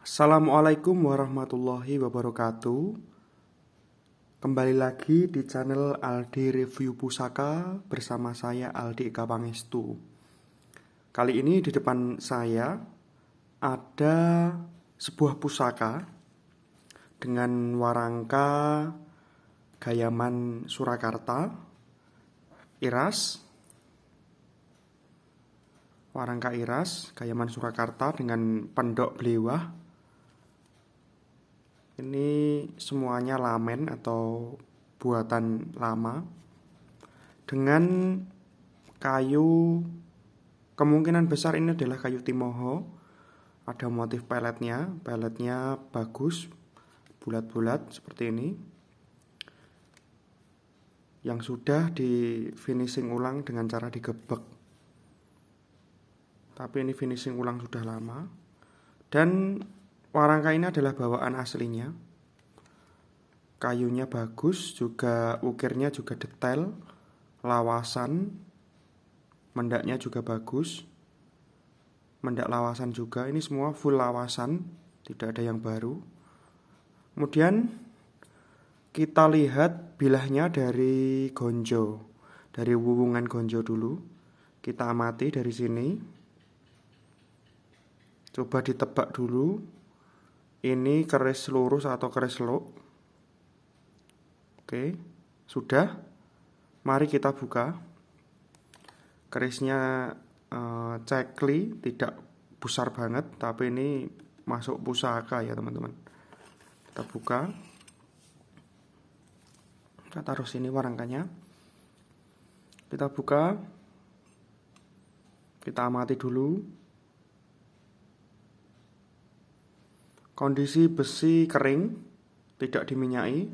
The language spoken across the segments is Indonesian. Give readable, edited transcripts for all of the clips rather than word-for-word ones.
Assalamualaikum warahmatullahi wabarakatuh. Kembali lagi di channel Aldi Review Pusaka bersama saya Aldi Eka Pangestu. Kali ini di depan saya ada sebuah pusaka dengan warangka Gayaman Surakarta Iras. Warangka Iras Gayaman Surakarta dengan pendok belewah. Ini semuanya lamen atau buatan lama dengan kayu, kemungkinan besar ini adalah kayu timoho. Ada motif peletnya bagus, bulat-bulat seperti ini, yang sudah di finishing ulang dengan cara digebek. Tapi ini finishing ulang sudah lama. Dan warangka ini adalah bawaan aslinya. Kayunya bagus, juga ukirnya juga detail, lawasan, mendaknya juga bagus. Mendak lawasan juga, ini semua full lawasan, tidak ada yang baru. Kemudian kita lihat bilahnya dari gonjo, dari wuwungan gonjo dulu. Kita amati dari sini. Coba ditebak dulu. Ini keris lurus atau keris luk. Oke, sudah. Mari kita buka. Kerisnya cekli, tidak besar banget, tapi ini masuk pusaka ya teman-teman. Kita buka. Kita taruh sini warangkanya. Kita buka. Kita amati dulu. Kondisi besi kering, tidak diminyai.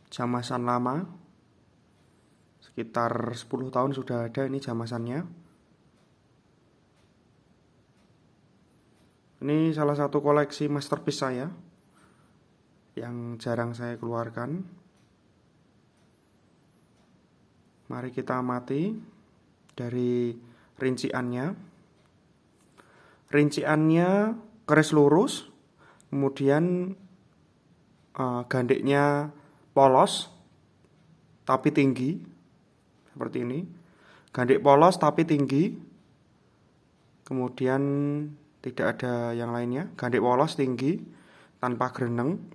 Jamasan lama, sekitar 10 tahun sudah ada ini jamasannya. Ini salah satu koleksi masterpiece saya yang jarang saya keluarkan. Mari kita amati dari rinciannya. Rinciannya keris lurus, kemudian gandeknya polos tapi tinggi, seperti ini. Gandek polos tapi tinggi. Kemudian tidak ada yang lainnya. Gandek polos tinggi tanpa greneng.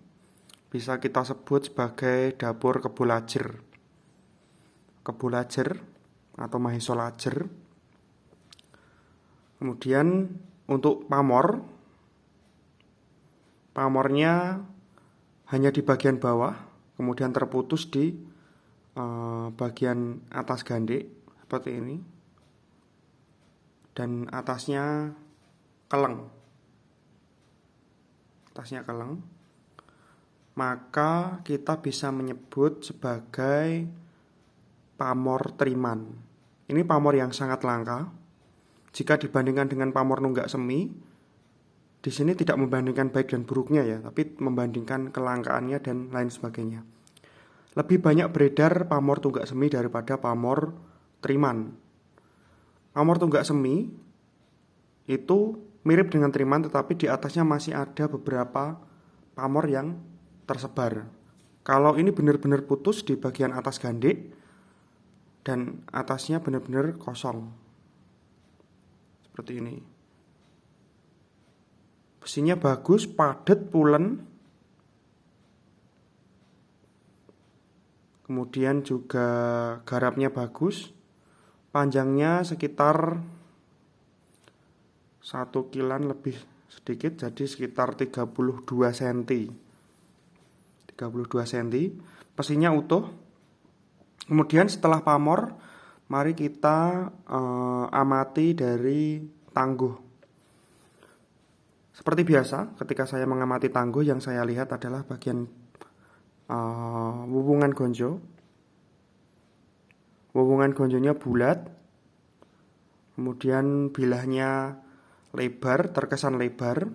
Bisa kita sebut sebagai dapur kebulajer atau maheso lajer. Kemudian untuk pamornya hanya di bagian bawah, kemudian terputus di bagian atas gandek seperti ini, dan atasnya keleng. Maka kita bisa menyebut sebagai pamor triman. Ini pamor yang sangat langka. Jika dibandingkan dengan pamor nunggak semi, di sini tidak membandingkan baik dan buruknya ya, tapi membandingkan kelangkaannya dan lain sebagainya. Lebih banyak beredar pamor tunggak semi daripada pamor triman. Pamor tunggak semi itu mirip dengan triman, tetapi di atasnya masih ada beberapa pamor yang tersebar. Kalau ini benar-benar putus di bagian atas gandek, dan atasnya benar-benar kosong seperti ini. Besinya bagus, padat, pulen. Kemudian juga garapnya bagus. Panjangnya sekitar 1 kilan lebih sedikit, jadi sekitar 32 cm. 32 cm. Besinya utuh. Kemudian setelah pamor, mari kita amati dari tangguh. Seperti biasa, ketika saya mengamati tangguh, yang saya lihat adalah bagian wuwungan gonjo. Wuwungan gonjonya bulat, kemudian bilahnya lebar, terkesan lebar.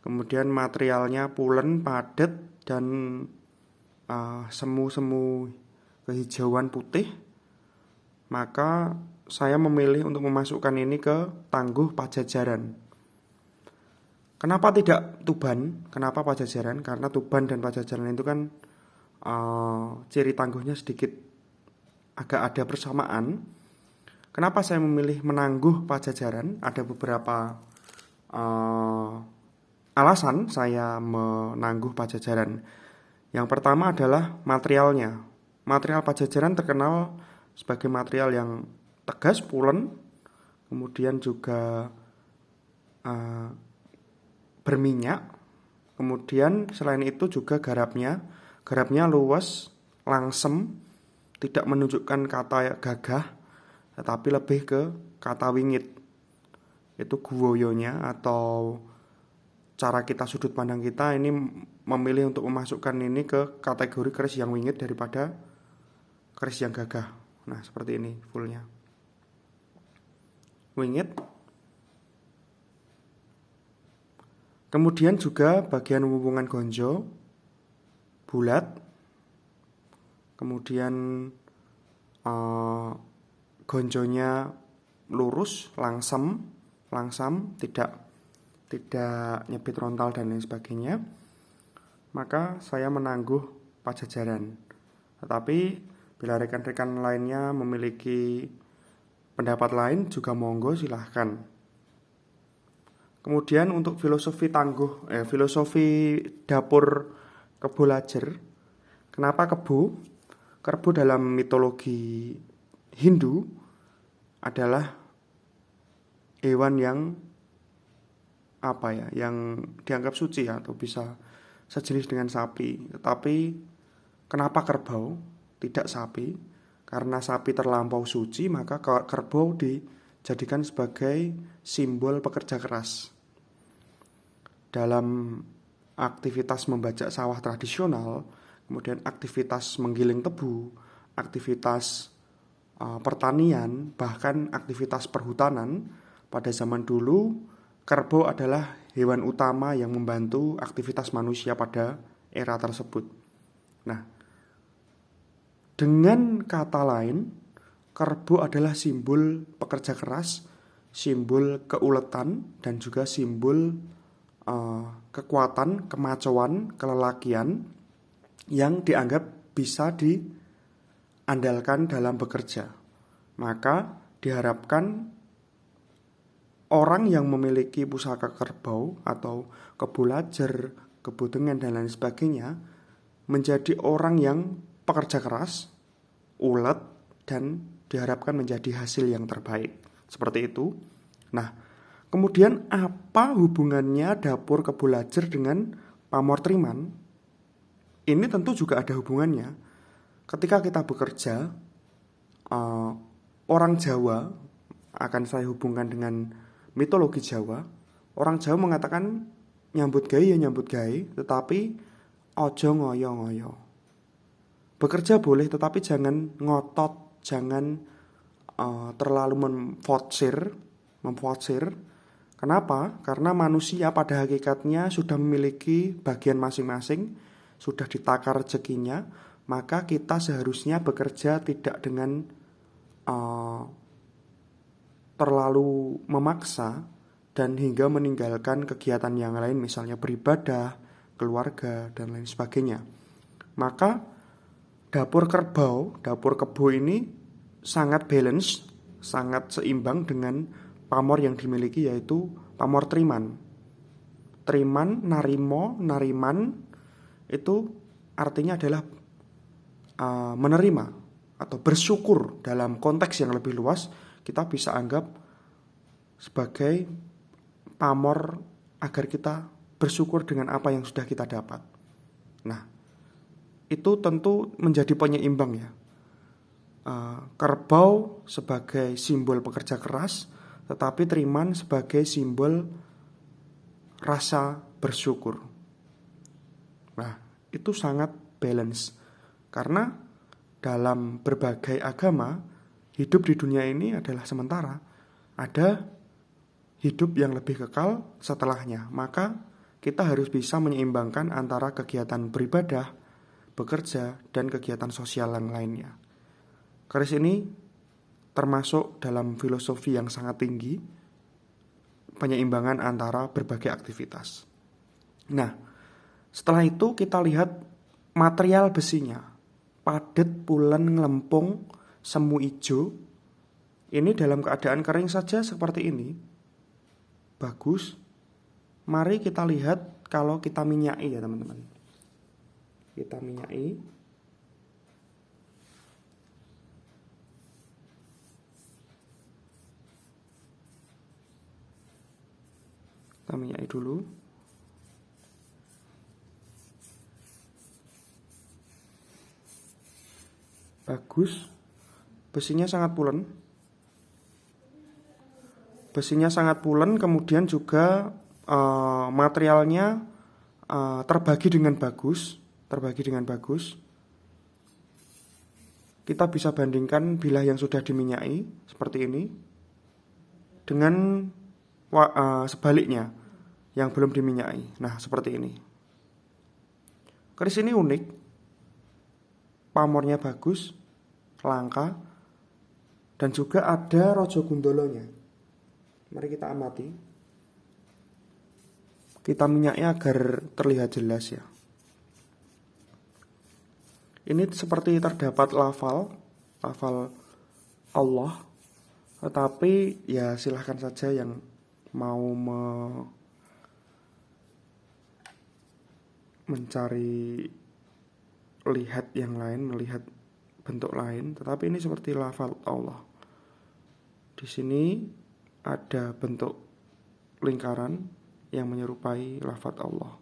Kemudian materialnya pulen, padat, dan semu-semu kehijauan putih, maka saya memilih untuk memasukkan ini ke Tangguh Pajajaran. Kenapa tidak Tuban? Kenapa Pajajaran? Karena Tuban dan Pajajaran itu kan ciri tangguhnya sedikit agak ada persamaan. Kenapa saya memilih menangguh Pajajaran? Ada beberapa alasan saya menangguh Pajajaran. Yang pertama adalah materialnya. Material Pajajaran terkenal sebagai material yang tegas, pulen, kemudian juga berminyak. Kemudian selain itu juga garapnya luas, langsem, tidak menunjukkan kata gagah, tetapi lebih ke kata wingit. Itu guwoyonya atau cara kita, sudut pandang kita ini memilih untuk memasukkan ini ke kategori keris yang wingit daripada keris yang gagah. Nah, seperti ini fullnya. Wingit. Kemudian juga bagian hubungan gonjo bulat. Kemudian gonjonya lurus, langsam, tidak nyebit rontal dan lain sebagainya. Maka saya menangguh Pajajaran. Tetapi bila rekan-rekan lainnya memiliki pendapat lain juga monggo, silahkan. Kemudian untuk filosofi dapur Kebo Lajer. Kenapa kebo? Kebo dalam mitologi Hindu adalah hewan yang yang dianggap suci atau bisa sejenis dengan sapi. Tetapi kenapa kerbau, tidak sapi? Karena sapi terlampau suci, maka kerbau dijadikan sebagai simbol pekerja keras. Dalam aktivitas membajak sawah tradisional, kemudian aktivitas menggiling tebu, aktivitas pertanian, bahkan aktivitas perhutanan, pada zaman dulu kerbau adalah hewan utama yang membantu aktivitas manusia pada era tersebut. Nah, dengan kata lain, kerbau adalah simbol pekerja keras, simbol keuletan, dan juga simbol kekuatan, kemacoan, kelelakian yang dianggap bisa diandalkan dalam bekerja. Maka diharapkan orang yang memiliki pusaka kerbau atau Kebo Lajer, Kebo Dengen, dan lain sebagainya menjadi orang yang pekerja keras, ulet, dan diharapkan menjadi hasil yang terbaik. Seperti itu. Nah, kemudian apa hubungannya dapur Kebo Lajer dengan pamor triman? Ini tentu juga ada hubungannya. Ketika kita bekerja, orang Jawa, akan saya hubungkan dengan mitologi Jawa. Orang Jawa mengatakan nyambut gawe ya nyambut gawe, tetapi ojo ngoyo-ngoyo. Bekerja boleh, tetapi jangan ngotot, jangan terlalu memforsir. Kenapa? Karena manusia pada hakikatnya sudah memiliki bagian masing-masing, sudah ditakar rezekinya, maka kita seharusnya bekerja tidak dengan terlalu memaksa dan hingga meninggalkan kegiatan yang lain, misalnya beribadah, keluarga, dan lain sebagainya. Maka dapur kebo ini sangat balance, sangat seimbang dengan pamor yang dimiliki, yaitu pamor triman. Triman, narimo, nariman itu artinya adalah menerima atau bersyukur. Dalam konteks yang lebih luas, kita bisa anggap sebagai pamor agar kita bersyukur dengan apa yang sudah kita dapat. Nah, itu tentu menjadi penyeimbang ya. Kerbau sebagai simbol pekerja keras, tetapi triman sebagai simbol rasa bersyukur. Nah, itu sangat balance. Karena dalam berbagai agama, hidup di dunia ini adalah sementara. Ada hidup yang lebih kekal setelahnya. Maka kita harus bisa menyeimbangkan antara kegiatan beribadah, bekerja, dan kegiatan sosial yang lainnya. Keris ini termasuk dalam filosofi yang sangat tinggi, penyeimbangan antara berbagai aktivitas. Nah, setelah itu kita lihat material besinya. Padat, pulen, ngelempung, semu ijo. Ini dalam keadaan kering saja seperti ini. Bagus. Mari kita lihat kalau kita minyaki ya teman-teman. Kita minyaki. Kita minyaki dulu. Bagus. Besinya sangat pulen. Besinya sangat pulen, kemudian juga materialnya terbagi dengan bagus. Kita bisa bandingkan bilah yang sudah diminyaki seperti ini dengan sebaliknya yang belum diminyaki. Nah, seperti ini. Keris ini unik. Pamornya bagus, langka, dan juga ada rojo gundolonya. Mari kita amati. Kita minyaki agar terlihat jelas ya. Ini seperti terdapat lafal Allah. Tetapi ya silahkan saja yang mau mencari lihat yang lain, melihat bentuk lain, tetapi ini seperti lafal Allah. Di sini ada bentuk lingkaran yang menyerupai lafaz Allah.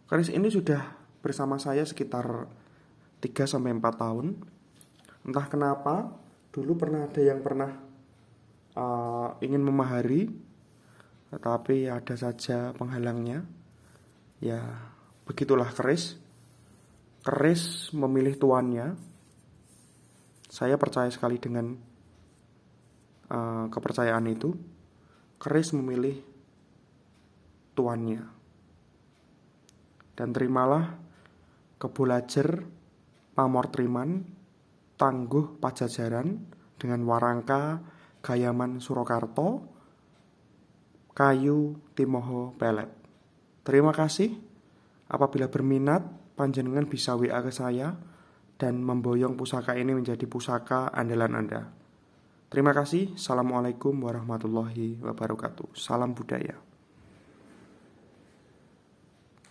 Keris ini sudah bersama saya sekitar 3-4 tahun. Entah kenapa, dulu pernah ada yang ingin memahari, tetapi ada saja penghalangnya. Ya, begitulah keris. Keris memilih tuannya. Saya percaya sekali dengan kepercayaan itu. Keris memilih tuannya. Dan terimalah Kebulajer Pamor Triman Tangguh Pajajaran dengan warangka Gayaman Surakarta kayu Timoho pelet. Terima kasih. Apabila berminat, panjenengan bisa WA ke saya dan memboyong pusaka ini menjadi pusaka andalan Anda. Terima kasih. Assalamualaikum warahmatullahi wabarakatuh. Salam budaya.